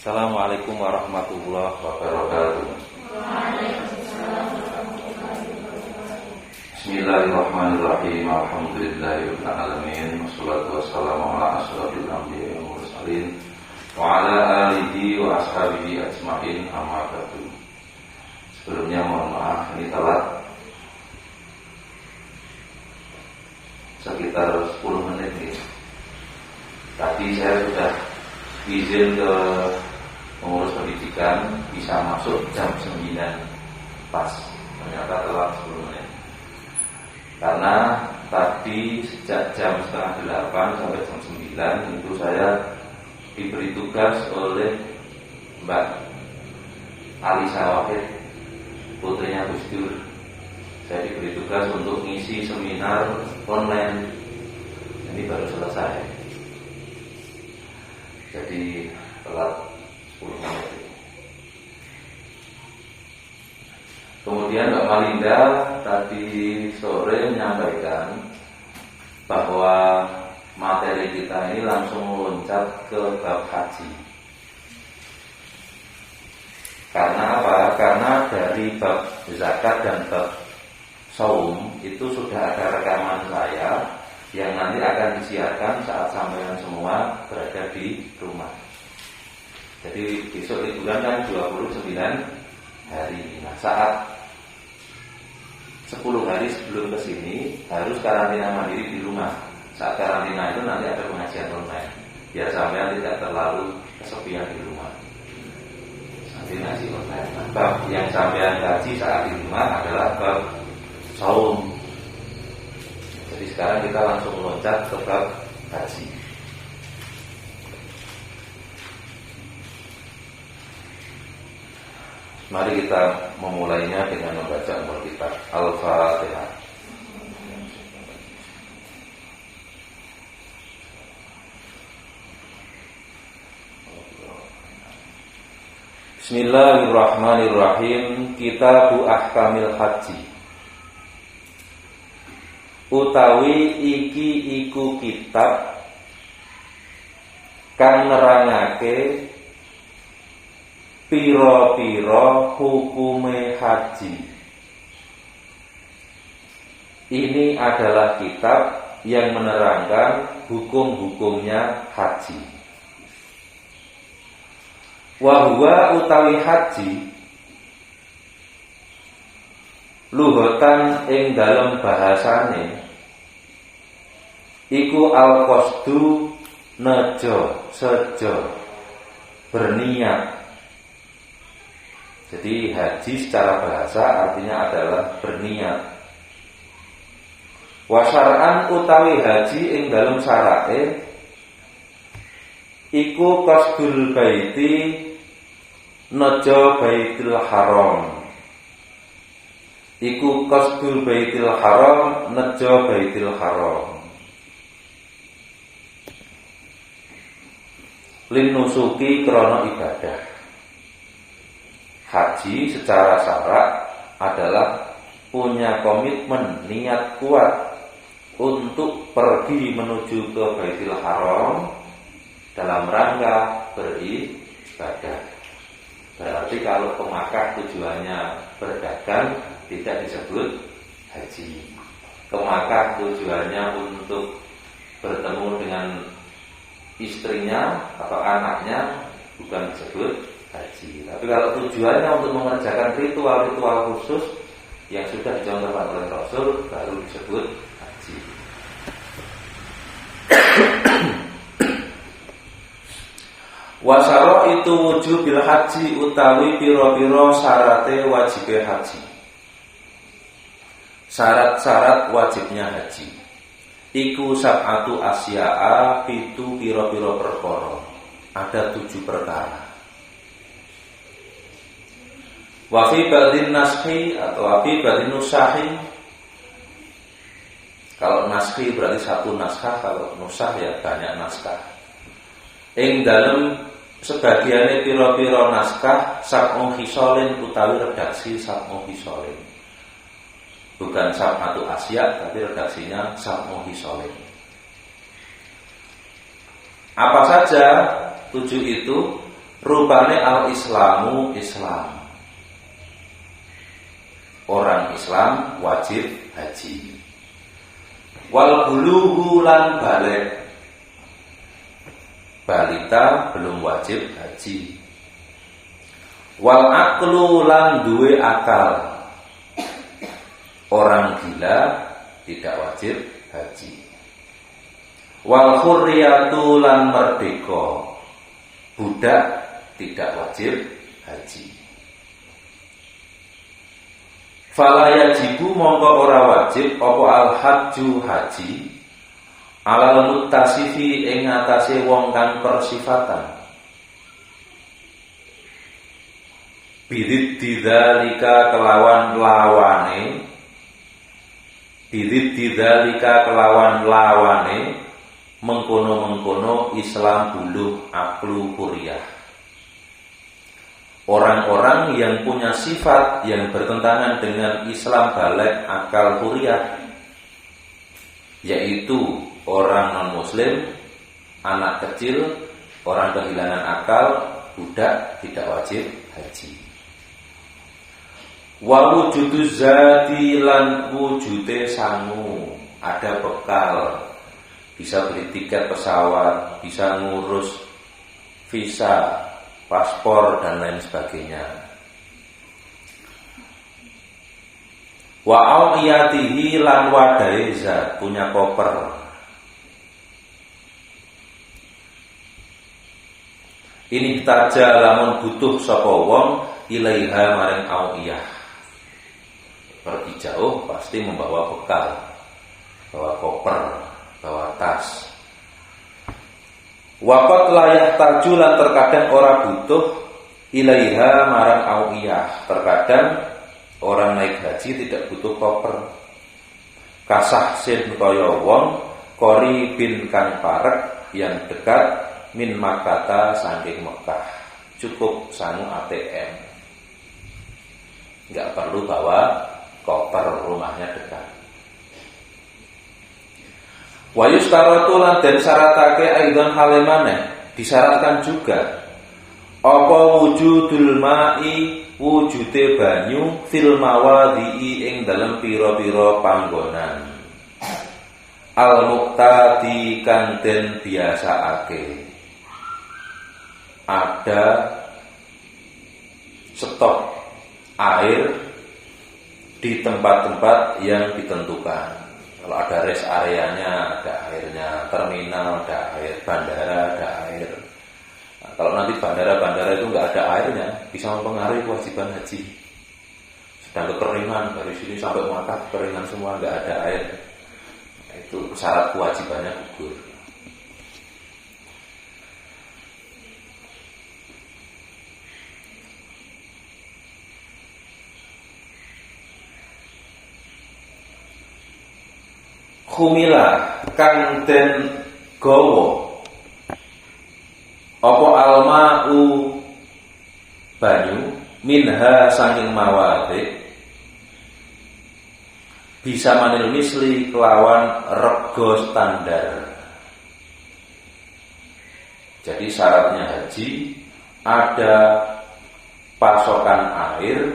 Assalamualaikum warahmatullahi wabarakatuh. Bismillahirrahmanirrahim. Alhamdulillahirabbil alamin. Wassalatu wassalamu ala asyrofil anbiya'i wal mursalin wa ala alihi wa ashabihi ajmain, amma ba'du. Sebelumnya mohon maaf, ini telat sekitar 10 menit nih. Tadi saya sudah izin ke pengurus pendidikan bisa masuk jam 9 pas, ternyata telat 10 menit. Karena tadi sejak jam setengah 8 sampai jam 9 itu saya diberi tugas oleh Mbak Alisa Wahid, putrinya Gus Dur. Saya diberi tugas untuk ngisi seminar online. Ini baru selesai. Jadi telat 10 menit. Kemudian Mbak Malinda tadi sore menyampaikan bahwa materi kita ini langsung meloncat ke bab haji. Karena apa? Karena dari bab zakat dan bab saum itu sudah ada rekaman saya yang nanti akan disiarkan saat sampean semua berada di rumah. Jadi besok liburan kan 29 hari. Nah, saat 10 hari sebelum kesini harus karantina mandiri di rumah. Saat karantina itu nanti ada pengajian online, biar sampean tidak terlalu kesepian di rumah. Sambil ngaji online. Nah, bab yang sampean kaji saat di rumah adalah bab saum. Jadi sekarang kita langsung meloncat ke bab haji. Mari kita memulainya dengan membaca Al-Kitab Al-Fatihah. Bismillahirrahmanirrahim. Kitabu Ahkamil Haji. Utawi iki iku kitab kang nerangake pira-pira hukume haji. Ini adalah kitab yang menerangkan hukum-hukumnya haji. Wa huwa utawi haji luhutan ing dalem bahasane iku al-qasdu nejo sejo berniat. Jadi haji secara bahasa artinya adalah berniat. Wa syar'an utawi haji ing dalem syara'e iku qasdul baiti nejo baitul haram. Iku qasdul baitil haram nejo baitil haram. Lin nusuki krana ibadah. Haji secara syarak adalah punya komitmen niat kuat untuk pergi menuju ke Baitul Haram dalam rangka beribadah. Berarti kalau ke Makkah tujuannya berdagang tidak disebut haji. Ke Makkah tujuannya untuk bertemu dengan istrinya atau anaknya bukan disebut haji. Tapi kalau tujuannya untuk mengerjakan ritual-ritual khusus yang sudah dicontohkan oleh Rasul baru disebut haji. Wasaro itu wujubil haji utawi piro-piro syarate wajibnya haji. Syarat-syarat wajibnya haji iku sab'atu asya'a, pitu piro-piro perkara. Ada 7 perkara. Wa fi ba'din naskhi atau wa fi ba'din nusahi. Kalau naskhi berarti 1 naskah, kalau nusah ya banyak naskah. Ing dalem sebagiane pira-pira naskah sab'u khisalin utawi redaksi sab'u khisalin. Bukan sab'atu asya, tapi redaksinya sab'u khisalin. Apa saja 7 itu? Rupane al-Islamu Islam. Orang Islam wajib haji. Wal bulughu lan balik. Balita belum wajib haji. Wal aqlu lan duwe akal. Orang gila tidak wajib haji. Wal hurriyatu lan merdeka. Budak tidak wajib haji. Fala yajibu mongko ora wajib apa al hajju haji alal muttasifi ing atase wong kang persifatan. Bidid didzalika kelawan lawane. Bidid didzalika kelawan lawane mengkono-mengkono Islam buluh aklu huriyah. Orang-orang yang punya sifat yang bertentangan dengan Islam balik akal huriyah, yaitu orang non-muslim, anak kecil, orang kehilangan akal, budak tidak wajib haji. Wa wujudu zati lan wujude sangu, ada bekal, bisa beli tiket pesawat, bisa ngurus visa, paspor dan lain sebagainya. Wa auqiyatihi lan wadahe zat, punya koper. Ini taja lamun butuh sapa wong ilaiha maring auqiyah. Pergi jauh pasti membawa bekal, bawa koper, bawa tas. Waqat layak tajulan terkadang orang butuh ilaiha marang auqiyah. Terkadang orang naik haji tidak butuh koper. Kasah sin kaya wong kori bin kang parek yang dekat min Makkah saking Mekah. Cukup sangu ATM. Enggak perlu bawa koper, rumahnya dekat. Wa yustaratu lan den syaratake aidan halemane, disyaratkan juga apa wujudul ma'i, wujude banyu fil mawadhi'i ing dalem pira-pira panggonan al muqtadi kang den biasaake. Ada stok air di tempat-tempat yang ditentukan. Kalau ada rest areanya, ada airnya, terminal, ada air, bandara, ada air. Nah, kalau nanti bandara-bandara itu nggak ada airnya, bisa mempengaruhi kewajiban haji. Sedang kekeringan dari sini sampai Makkah kekeringan semua, nggak ada air. Nah, itu syarat kewajibannya gugur. Khumila kang den gawa apa alma'u banyu minha saking mawadhi bisa manil misli kelawan rego standar. Jadi syaratnya haji ada pasokan air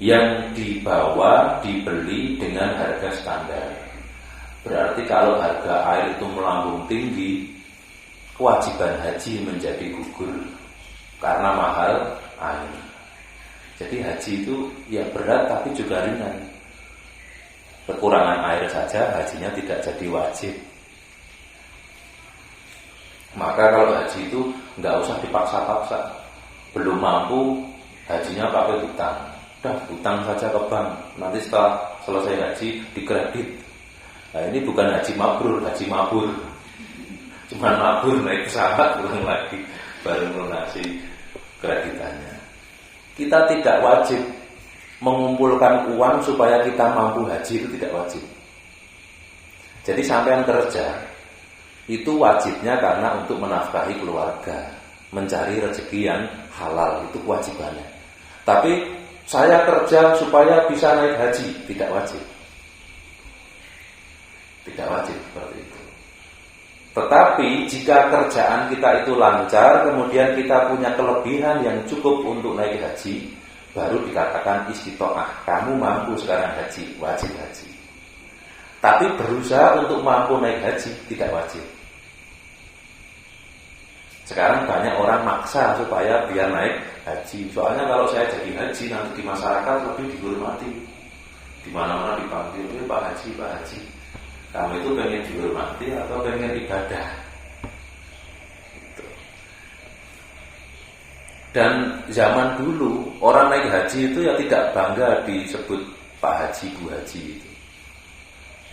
yang dibawa dibeli dengan harga standar. Berarti kalau harga air itu melambung tinggi, kewajiban haji menjadi gugur karena mahal air. Jadi haji itu ya berat tapi juga ringan. Kekurangan air saja hajinya tidak jadi wajib. Maka kalau haji itu nggak usah dipaksa-paksa. Belum mampu, hajinya pakai hutang. Udah hutang saja ke bank. Nanti setelah selesai haji dikredit. Nah ini bukan haji mabrur, haji mabur. Cuman mabur naik pesawat pulang lagi baru melunasi kreditannya. Kita tidak wajib mengumpulkan uang supaya kita mampu haji, itu tidak wajib. Jadi sampean kerja itu wajibnya karena untuk menafkahi keluarga, mencari rezeki yang halal, itu kewajibannya. Tapi saya kerja supaya bisa naik haji, tidak wajib. Tidak wajib seperti itu. Tetapi jika kerjaan kita itu lancar, kemudian kita punya kelebihan yang cukup untuk naik haji, baru dikatakan istitoah. Kamu mampu sekarang haji, wajib haji. Tapi berusaha untuk mampu naik haji tidak wajib. Sekarang banyak orang maksa supaya biar naik haji. Soalnya kalau saya jadi haji nanti di masyarakat lebih dihormati. Di mana-mana dipanggil, Pak Haji, Pak Haji. Kamu itu pengen dihormati atau pengen ibadah? Gitu. Dan zaman dulu orang naik haji itu ya tidak bangga disebut Pak Haji, Bu Haji itu.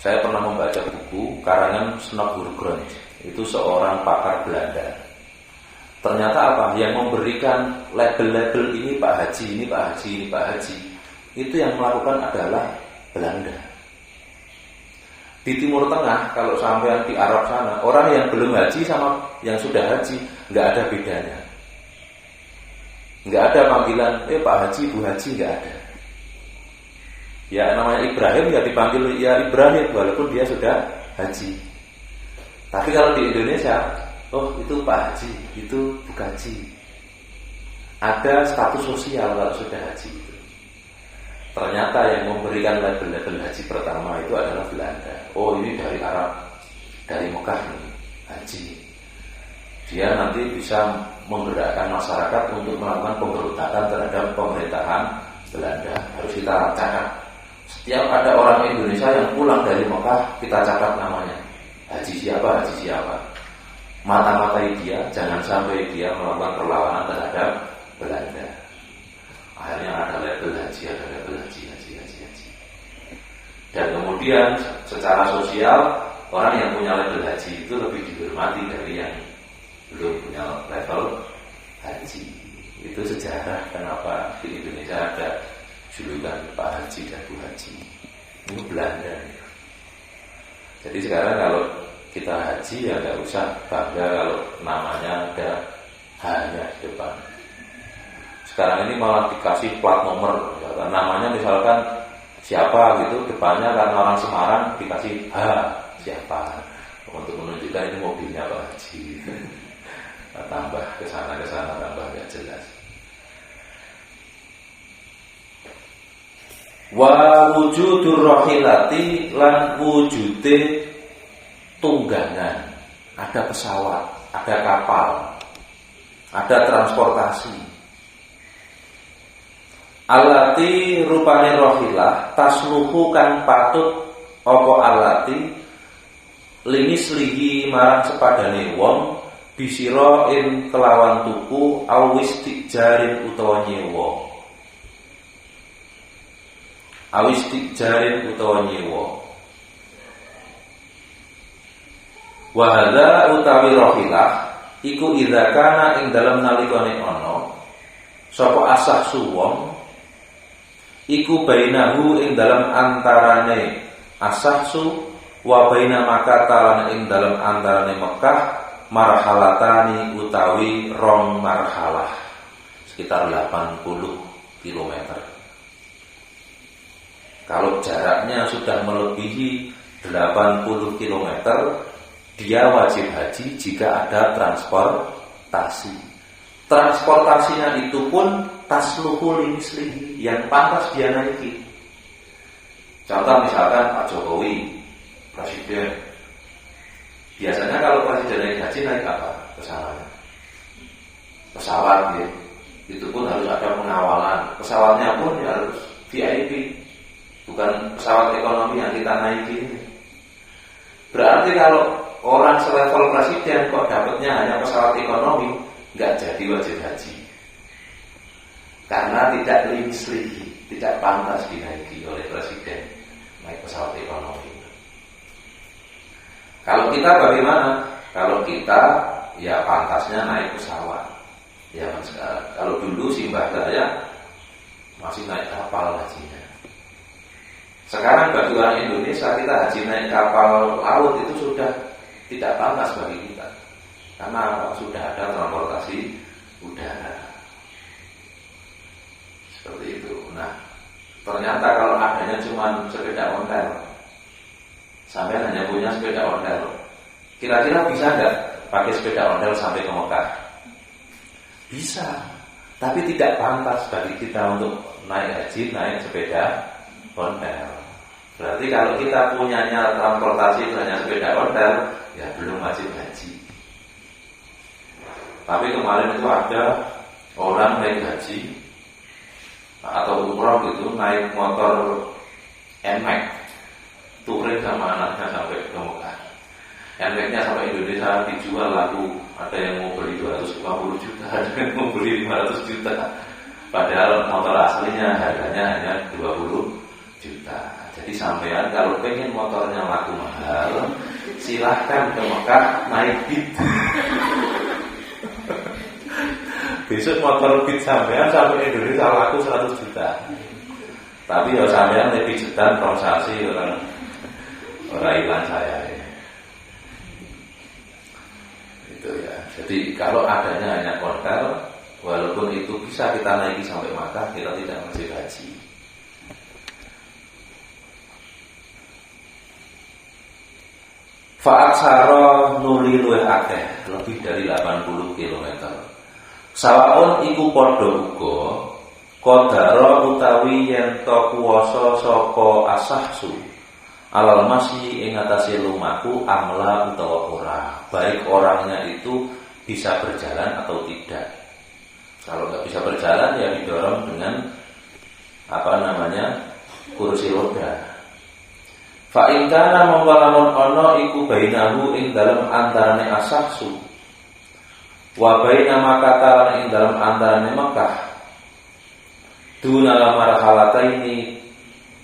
Saya pernah membaca buku karangan Snodgrass, itu seorang pakar Belanda. Ternyata apa? Yang memberikan label-label ini Pak Haji, ini Pak Haji, ini Pak Haji, itu yang melakukan adalah Belanda. Di Timur Tengah, kalau sampean di Arab sana, orang yang belum haji sama yang sudah haji nggak ada bedanya. Nggak ada panggilan, Pak Haji, Bu Haji, nggak ada. Ya namanya Ibrahim ya dipanggil ya Ibrahim walaupun dia sudah haji. Tapi kalau di Indonesia, oh itu Pak Haji, itu Bu Haji. Ada status sosial kalau sudah haji itu. Ternyata yang memberikan label-label haji pertama itu adalah Belanda. Oh ini dari Arab, dari Mekah nih, haji. Dia nanti bisa menggerakkan masyarakat untuk melakukan pemberontakan terhadap pemerintahan Belanda. Harus kita catat. Setiap ada orang Indonesia yang pulang dari Mekah, kita catat namanya. Haji siapa, haji siapa. Mata-matai dia, jangan sampai dia melakukan perlawanan terhadap Belanda. Akhirnya ada label haji, ada label haji. Dan kemudian secara sosial, orang yang punya label haji itu lebih dihormati dari yang belum punya level haji. Itu sejarah kenapa di Indonesia ada julukan Pak Haji dan Bu Haji. Itu Belanda. Jadi sekarang kalau kita haji ya nggak usah bangga kalau namanya ada H-nya di depan. Sekarang ini malah dikasih plat nomor, namanya misalkan siapa gitu, depannya karena orang Semarang dikasih H siapa, untuk menunjukkan ini mobilnya Pak Haji. Tambah kesana tambah nggak jelas. Wa wujudur rahilati lan wujude tunggangan, ada pesawat, ada kapal, ada transportasi. Alati rupane rohilah tasluhu kang patut apa alati limislihi marang sepadane wong bisira in kelawan tuku awis tijarin utawa nyewa. Awis tijarin utawa nyewa. Wa hadza utawi rohilah iku idza kana ing dalem nalikane ana sapa asah suwong iku bainahu ing dalam antarane asahsu wa baina Makkah lan ing dalam antarane Mekah marhalatani utawi rong marhalah sekitar 80 km. Kalau jaraknya sudah melebihi 80 km, dia wajib haji jika ada transportasi. Transportasinya itu pun tasluhu limislihi, yang pantas dia naiki. Contoh misalkan Pak Jokowi, presiden. Biasanya kalau presiden naik haji naik apa? Pesawat ya. Itu pun harus ada pengawalan. Pesawatnya pun ya harus VIP, bukan pesawat ekonomi yang kita naiki. Berarti kalau orang selevel presiden kok dapatnya hanya pesawat ekonomi, nggak jadi wajib haji. Karena tidak limislihi, tidak pantas dinaiki oleh presiden naik pesawat ekonomi. Kalau kita bagaimana? Kalau kita ya pantasnya naik pesawat. Ya sekarang. Kalau dulu simbah saya masih naik kapal hajinya. Sekarang bagi orang Indonesia kita haji naik kapal laut itu sudah tidak pantas bagi kita. Karena sudah ada transportasi udara. Seperti itu. Nah, ternyata kalau adanya cuma sepeda ontel, sampai hanya punya sepeda ontel, Kira-kira bisa nggak pakai sepeda ondel sampai ke Mekah? Bisa, tapi tidak pantas bagi kita untuk naik haji, naik sepeda ondel. Berarti kalau kita punyanya transportasi hanya sepeda ondel, ya belum wajib haji. Tapi kemarin itu ada orang naik haji atau umroh gitu, naik motor NMAX, touring sama anaknya sampai ke Mekah. NMAX-nya sampai Indonesia dijual laku, ada yang mau beli 250 juta, ada yang mau beli 500 juta. Padahal motor aslinya harganya hanya 20 juta. Jadi sampean kalau pengen motornya laku mahal, silahkan ke Mekah naik Beat. Besok motor Beat sampean sampai Indonesia laku 100 juta. Tapi ya sampean lebih jedan transaksi orang iklan saya ya. Itu ya. Jadi kalau adanya hanya hotel, walaupun itu bisa kita naiki sampai Makkah, kita tidak wajib haji. Fa'aksara nuli luwih akeh, lebih dari 80 km. Sawaun iku padha uga qadara utawi yen to kuwasa saka asahsu alal masyi ing atase lumaku amla utawa ora, baik orangnya itu bisa berjalan atau tidak. Kalau nggak bisa berjalan ya didorong dengan kursi roda. Fa in kana mongko lamun ana iku bainahu ing dalem antarane asahsu wa baina Makkah ing dalem antarane Mekah duna marhalataini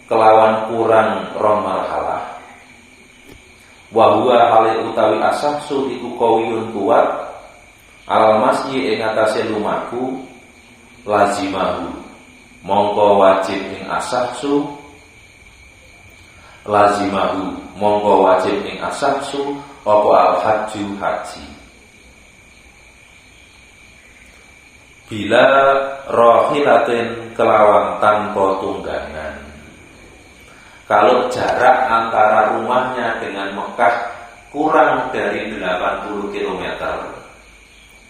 kelawan kurang rong marhalah wa huwa hale utawi asahsu iku qawiyun kuat al masyi ing atase lumaku lazimahu mongko wajib ing asahsu lazimahu mongko wajib ing asahsu apa al hajju haji bila rohilatin kelawan tanpa tunggangan. Kalau jarak antara rumahnya dengan Mekah kurang dari 80 km,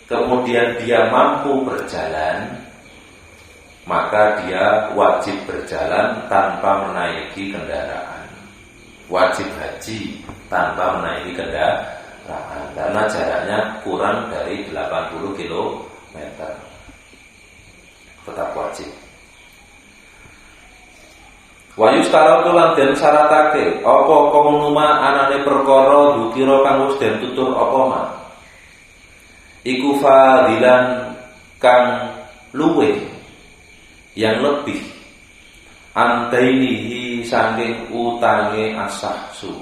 kemudian dia mampu berjalan, maka dia wajib berjalan tanpa menaiki kendaraan. Wajib haji tanpa menaiki kendaraan karena jaraknya kurang dari 80 km. Tetap wajib. Wa yustaratu lan den syaratake apa kaunuma anane perkara dukira kang wis den tutur apa ma iku fadilan kang luweh yang lebih antainihi saking utange asahsu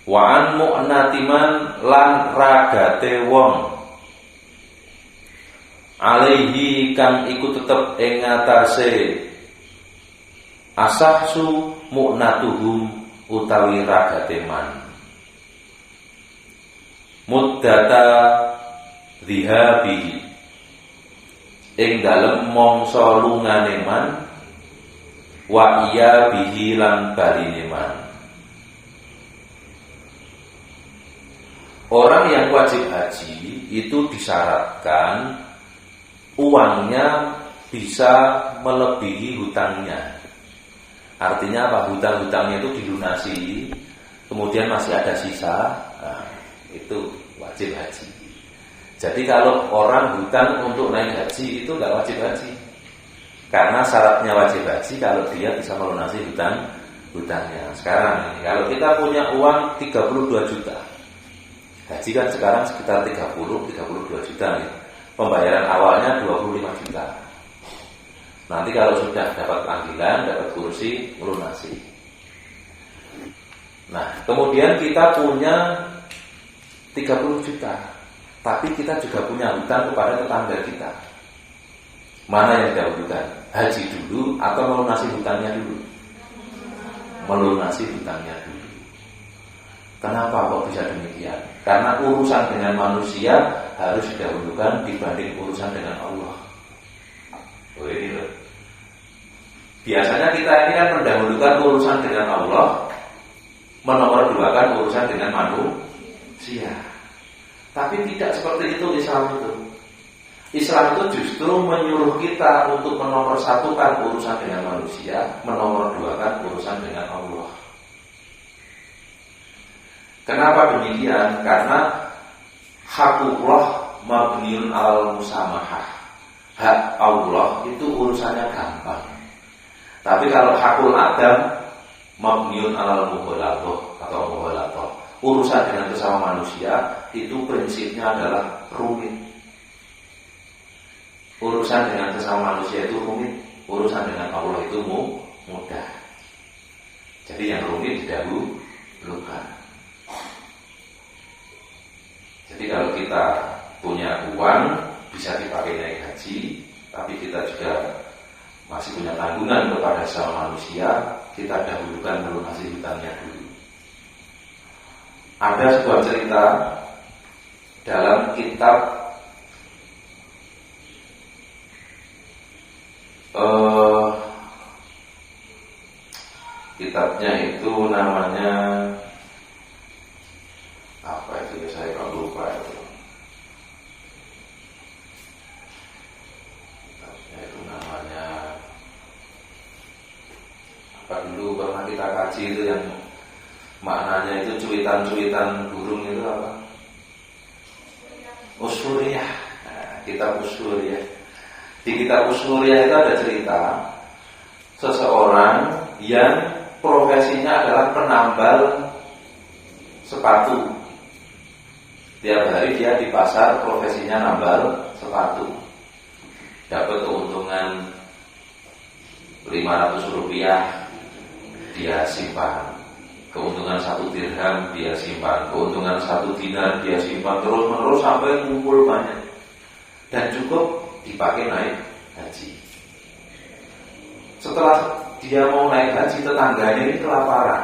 wa an mu'natiman lan ragate wong alaihi kang iku tetep ing ngatasé asahsu mu'natuhum utawi ragate man muddata dhihabihi ing dalem mangsa lungane man wa iya bihi lan baline man. Orang yang wajib haji itu disyaratkan uangnya bisa melebihi hutangnya. Artinya apa? Hutang-hutangnya itu dilunasi, kemudian masih ada sisa, itu wajib haji. Jadi kalau orang hutang untuk naik haji itu nggak wajib haji, karena syaratnya wajib haji kalau dia bisa melunasi hutangnya. Sekarang kalau kita punya uang 32 juta, haji kan sekarang sekitar 32 juta nih. Pembayaran awalnya 25 juta. Nanti kalau sudah dapat panggilan, dapat kursi, melunasi. Nah, kemudian kita punya 30 juta, tapi kita juga punya hutang kepada tetangga kita. Mana yang didahulukan? Haji dulu atau melunasi hutangnya dulu? Melunasi hutangnya dulu. Kenapa kok bisa demikian? Karena urusan dengan manusia harus didahulukan dibanding urusan dengan Allah. Oh ini loh. Biasanya kita ini kan mendahulukan urusan dengan Allah menomorduakan urusan dengan manusia. Tapi tidak seperti itu Islam itu. Islam itu justru menyuruh kita untuk menomorsatukan urusan dengan manusia, menomorduakan urusan dengan Allah. Kenapa demikian? Karena hakullah mabniun al musamahah. Hak Allah itu urusannya gampang. Tapi kalau hakul adam mabniun al mughalathah atau mughalathah, urusan dengan sesama manusia itu prinsipnya adalah rumit. Urusan dengan sesama manusia itu rumit, urusan dengan Allah itu mudah. Jadi yang rumit didahulukan. Jadi kalau kita punya uang bisa dipakai naik haji, tapi kita juga masih punya tanggungan kepada sesama manusia, kita dahulukan melunasi hutangnya dulu. Ada sebuah cerita dalam kitab kitabnya itu namanya apa itu, saya kok lupa itu. Kitabnya itu namanya apa dulu pernah kita kaji itu yang maknanya itu cuitan-cuitan burung itu apa? Usuriyah. Nah, kitab Usuriyah. Di kitab Usuriyah itu ada cerita seseorang yang profesinya adalah penambal sepatu. Tiap hari dia di pasar profesinya nambal sepatu. Dapat keuntungan 500 rupiah dia simpan. Keuntungan 1 dirham dia simpan. Keuntungan 1 dinar dia simpan. Terus menerus sampai kumpul banyak. Dan cukup dipakai naik haji. Setelah dia mau naik haji, tetangganya ini kelaparan.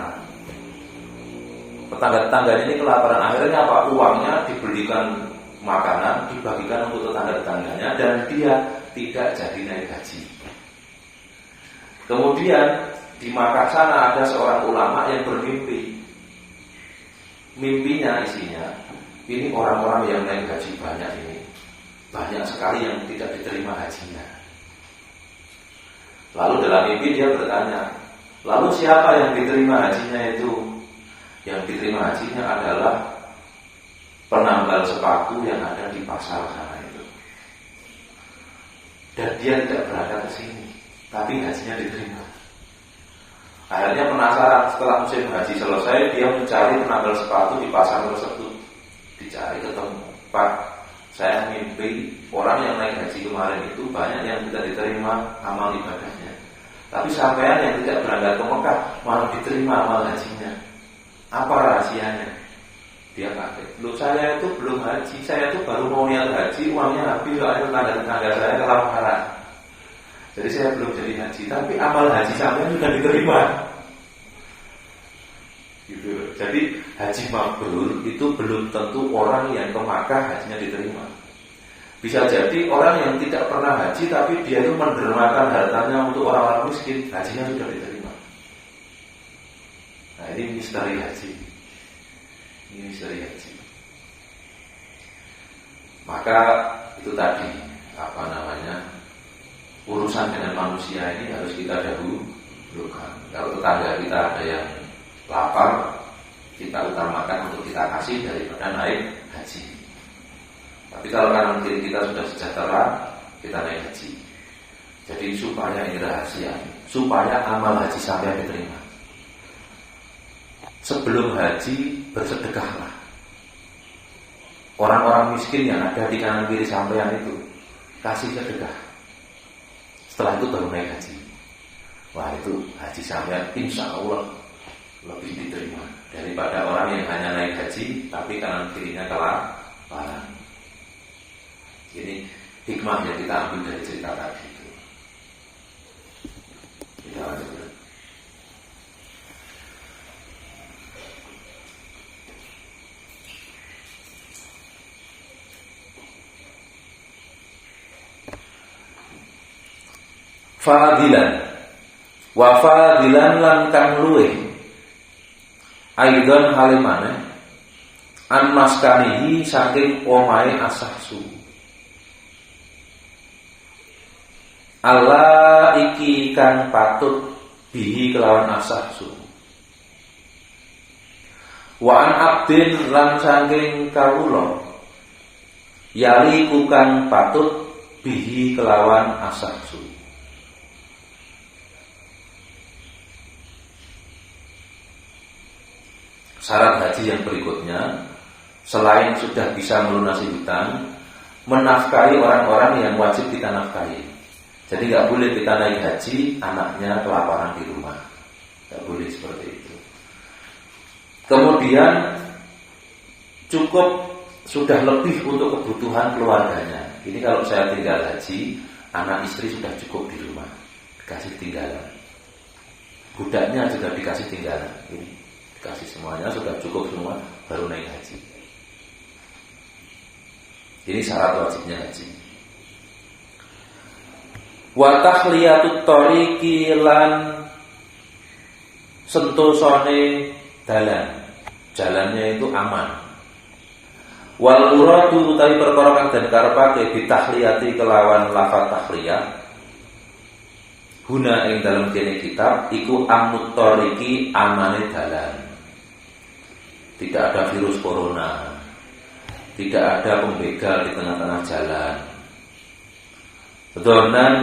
Tetangga-tetangganya ini kelaparan. Akhirnya apa? Uangnya dibelikan makanan, dibagikan untuk tetangga-tetangganya, dan dia tidak jadi naik haji. Kemudian di Makkah sana ada seorang ulama yang bermimpi. Mimpinya isinya, ini orang-orang yang naik haji banyak ini. Banyak sekali yang tidak diterima hajinya. Lalu dalam mimpi dia bertanya, lalu siapa yang diterima hajinya itu? Yang diterima hajinya adalah penambal sepatu yang ada di pasar sana itu. Dan dia tidak berangkat ke sini, tapi hajinya diterima. Akhirnya penasaran, setelah musim haji selesai, dia mencari penambal sepatu di pasar tersebut. Dicari ketemu, Pak, saya mimpi orang yang naik haji kemarin itu banyak yang tidak diterima amal ibadahnya. Tapi sampean yang tidak berangkat ke Mekah malah diterima amal hajinya. Apa rahasianya? Dia kaget. Loh, saya itu belum haji, saya itu baru mau niat haji, uangnya habis, soalnya tetangga-tetangga saya kelaparan. Jadi saya belum jadi haji, tapi amal haji sampean sudah diterima. Gitu. Jadi haji mabrur itu belum tentu orang yang ke Makkah hajinya diterima. Bisa jadi orang yang tidak pernah haji tapi dia itu mendermakan hartanya untuk orang-orang miskin, hajinya sudah diterima. Nah, ini misteri haji. Ini misteri haji. Maka itu tadi apa namanya, urusan dengan manusia ini harus kita dahulukan. Kalau tetangga kita ada yang lapar, kita utamakan untuk kita kasih daripada naik haji. Tapi kalau kanan kiri kita sudah sejahtera, kita naik haji. Jadi supaya ini rahasia, supaya amal haji sampai diterima. Sebelum haji bersedekahlah. Orang-orang miskin yang ada di kanan kiri sampean itu kasih sedekah. Setelah itu baru naik haji. Wah, itu haji sampean insya Allah lebih diterima daripada orang yang hanya naik haji tapi kanan kirinya kelaparan. Ini hikmah yang kita ambil dari cerita tadi itu. Kita lanjutkan. Fadilan wa fadilan lan kang luweh Aidon halimane an maskanihi saking omahe asahsu. Allah iki kang patut bihi kelawan asahsu. Wa an abdin lan saking kawula yali kang patut bihi kelawan asahsu. Syarat haji yang berikutnya, selain sudah bisa melunasi hutang, menafkahi orang-orang yang wajib kita nafkahi. Jadi nggak boleh kita naik haji, anaknya kelaparan di rumah, nggak boleh seperti itu. Kemudian cukup sudah lebih untuk kebutuhan keluarganya. Ini kalau saya tinggal haji, anak istri sudah cukup di rumah, dikasih tinggalan. Budaknya juga dikasih tinggalan. Ini dikasih semuanya, sudah cukup semua, baru naik haji. Ini syarat wajibnya haji. Wa tahliyatut tariqi lan sentosone dalan. Jalannya itu aman. Wal muradu utawi perkara kang den karepake bitahliyati kelawan lafaz tahliyah. Guna ing dalam kene kitab iku amnut tariqi amane dalan. Tidak ada virus corona. Tidak ada pembegal di tengah-tengah jalan. Donan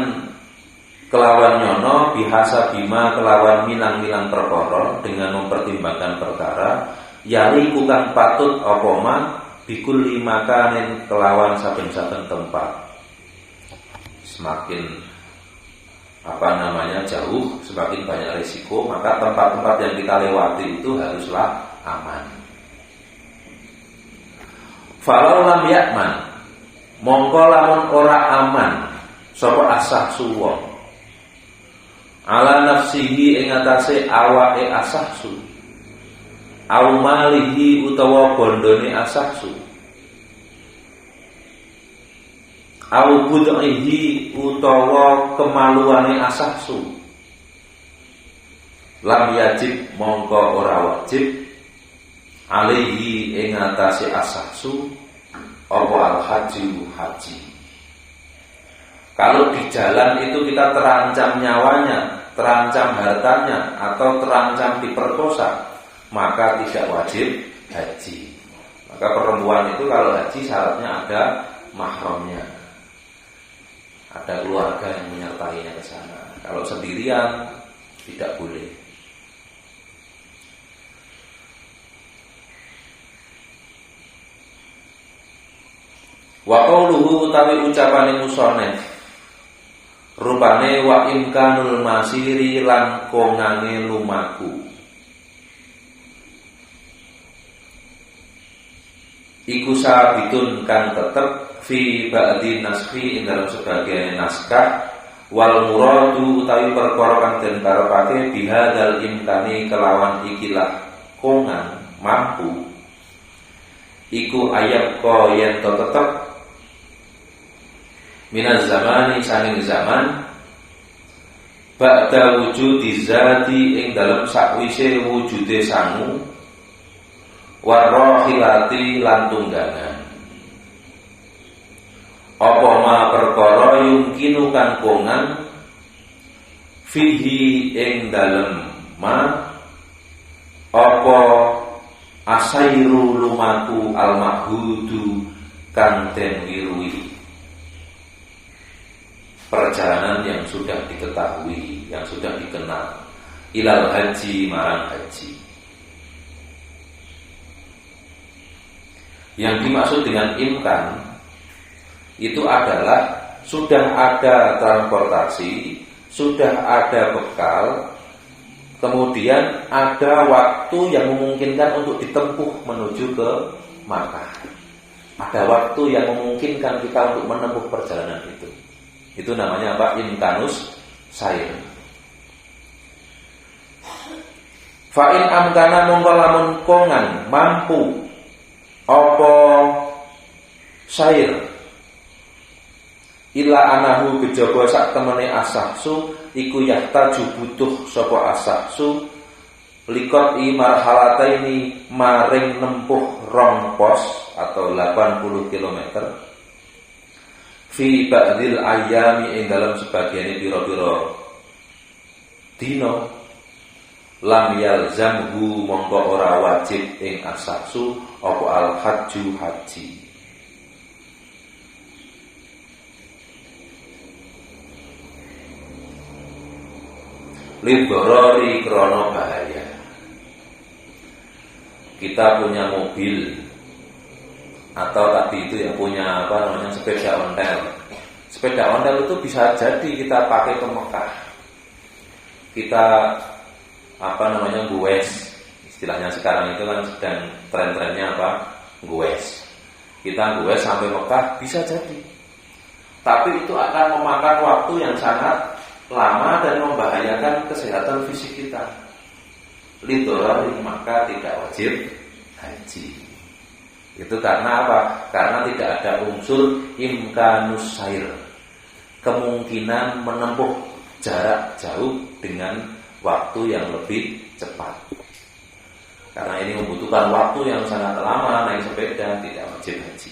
kelawan nyono bihasa bima kelawan milang-milang perkara dengan mempertimbangkan perkara yali kang patut apa man bikul makanin kelawan saben-saben tempat. Semakin jauh, semakin banyak risiko, maka tempat-tempat yang kita lewati itu haruslah aman. Falau lam yakman mongko lamun ora aman sapa asahsu wong ala nafsihi ing atase awake asahsu au malihi utawa bondone asahsu au budhihi utawa kemaluane asahsu lam yajib mongko ora wajib alaihi ing atase asahsu apa haji. Kalau di jalan itu kita terancam nyawanya, terancam hartanya, atau terancam diperkosa, maka tidak wajib haji. Maka perempuan itu kalau haji syaratnya ada mahramnya, ada keluarga yang menyertainya ke sana. Kalau sendirian tidak boleh. Wa qauluhu utawi ucapane musannif rupane wa imkanul masiri lan kongange lumaku iku sabitun kang tetep fi ba'di naskhi ing dalam sebagian naskah wal muradu utawi perkara kang den karepake bihadzal imkani kelawan ikilah kongan mampu iku ayat ko yen tetep minaz zamani saking zaman ba'da wujudi zati ing dalam sakwise wujude sangu warahilati lan tunggangan apa ma perkara yumkinu kan kongan fihi ing dalem ma apa asairu lumaku al mahhudu kang den wirui perjalanan yang sudah diketahui, yang sudah dikenal ilal haji marang haji. Yang dimaksud dengan imkan itu adalah sudah ada transportasi, sudah ada bekal, kemudian ada waktu yang memungkinkan untuk ditempuh menuju ke Makkah. Ada waktu yang memungkinkan kita untuk menempuh perjalanan itu. Itu namanya apa? Imkanus sair. Fa'in amkana mongko lamun kongan mampu apa sair illa anahu kejaba sak temene asahsu iku yahtaju butuh sapa asahsu Likoti marhalataini maring nempuh rong pos atau 80 km. Fi ba'dil ayami ing dalam sebagian pira-pira dina lam yalzamhu mongko ora wajib ing asaksu apa al hajju haji. Lidorori krono bahaya. Kita punya mobil atau tadi itu yang punya sepeda ontel. Sepeda ontel itu bisa jadi kita pakai ke Mekah. Kita gues. Istilahnya sekarang itu kan sedang tren-trennya gues. Kita gues sampai Mekah bisa jadi. Tapi itu akan memakan waktu yang sangat lama dan membahayakan kesehatan fisik kita. Lidorori, maka tidak wajib haji. Itu karena apa? Karena tidak ada unsur imkanus sair, kemungkinan menempuh jarak jauh dengan waktu yang lebih cepat. Karena ini membutuhkan waktu yang sangat lama naik sepeda, tidak wajib haji.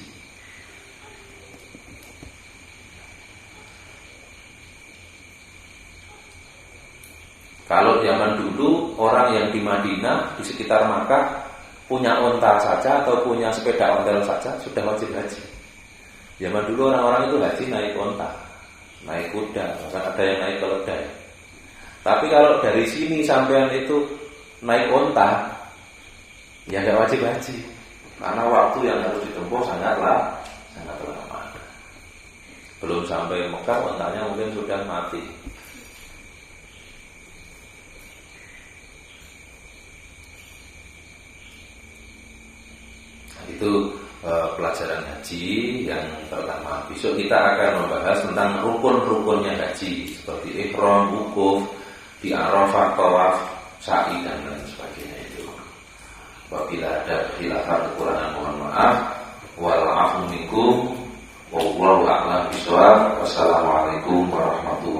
Kalau zaman dulu orang yang di Madinah, di sekitar Makkah, punya onta saja atau punya sepeda ontel saja sudah wajib haji. Zaman dulu orang-orang itu haji naik onta, naik kuda, bahkan ada yang naik keledai. Tapi kalau dari sini sampean itu naik onta, ya nggak wajib haji, karena waktu yang harus ditempuh sangat lama. Belum sampai Mekah, ontanya mungkin sudah mati. Itu pelajaran haji yang pertama. Besok kita akan membahas tentang rukun-rukunnya haji, seperti ihram, wukuf, di Arafah, tawaf, sa'i dan lain sebagainya itu. Apabila ada khilafan kekurangan mohon maaf. Wal afu minkum wallahu a'lam bishawab. Wassalamualaikum warahmatullahi wabarakatuh.